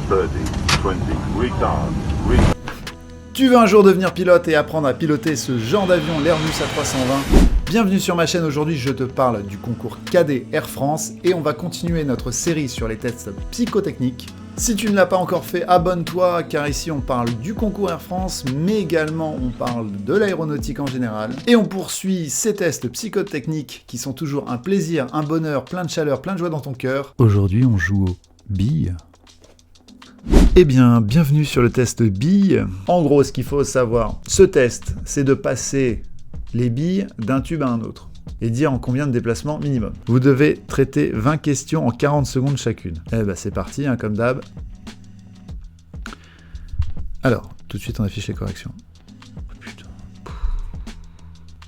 30, 20, retard. Tu veux un jour devenir pilote et apprendre à piloter ce genre d'avion, l'Airbus A320 ? Bienvenue sur ma chaîne, aujourd'hui je te parle du concours Cadet Air France et on va continuer notre série sur les tests psychotechniques. Si tu ne l'as pas encore fait, abonne-toi car ici on parle du concours Air France mais également on parle de l'aéronautique en général. Et on poursuit ces tests psychotechniques qui sont toujours un plaisir, un bonheur, plein de chaleur, plein de joie dans ton cœur. Aujourd'hui on joue aux billes. Eh bien, bienvenue sur le test billes. En gros, ce qu'il faut savoir, ce test, c'est de passer les billes d'un tube à un autre et dire en combien de déplacements minimum. Vous devez traiter 20 questions en 40 secondes chacune. Eh ben, c'est parti, hein, comme d'hab. Alors, tout de suite, on affiche les corrections. Oh, putain.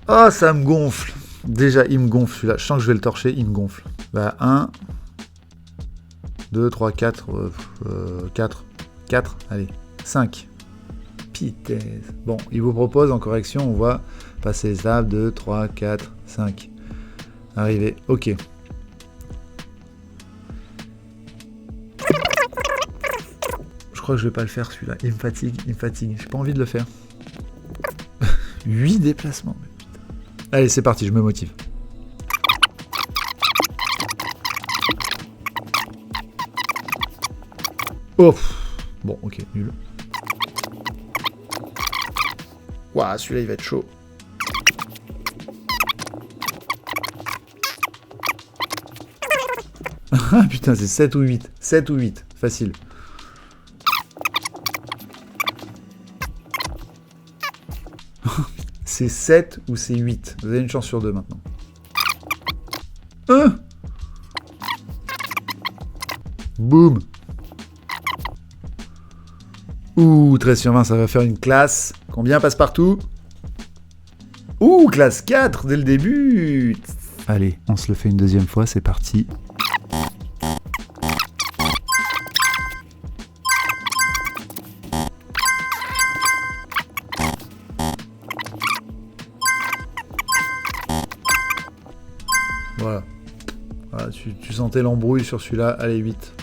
Oh, ça me gonfle. Déjà, il me gonfle celui-là. Je sens que je vais le torcher, il me gonfle. Bah, 1, 2, 3, 4, 4, allez, 5. Pitaise. Bon, il vous propose en correction, on voit passer les étapes, 2, 3, 4, 5. Arrivé, ok. Je crois que je vais pas le faire celui-là, il me fatigue, j'ai pas envie de le faire. 8 déplacements, mais putain. Allez, c'est parti, je me motive. Oh, bon, ok, nul. Ouah, celui-là, il va être chaud. Ah putain, c'est 7 ou 8. 7 ou 8, facile. C'est 7 ou c'est 8. Vous avez une chance sur 2 maintenant. Boum. Ouh, 13 sur 20, ça va faire une classe. Combien passe partout? Ouh, classe 4 dès le début. Allez, on se le fait une deuxième fois, c'est parti. Voilà. Voilà, tu sentais l'embrouille sur celui-là. Allez, 8.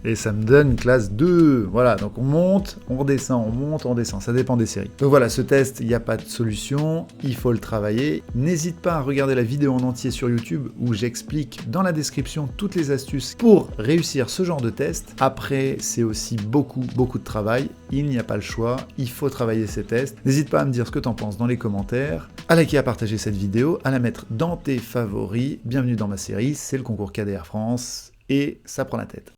Et ça me donne une classe 2. Voilà, donc on monte, on redescend, on monte, on descend. Ça dépend des séries. Donc voilà, ce test, il n'y a pas de solution. Il faut le travailler. N'hésite pas à regarder la vidéo en entier sur YouTube où j'explique dans la description toutes les astuces pour réussir ce genre de test. Après, c'est aussi beaucoup de travail. Il n'y a pas le choix. Il faut travailler ces tests. N'hésite pas à me dire ce que tu en penses dans les commentaires. À liker, à partager cette vidéo, à la mettre dans tes favoris. Bienvenue dans ma série. C'est le concours Cadet Air France et ça prend la tête.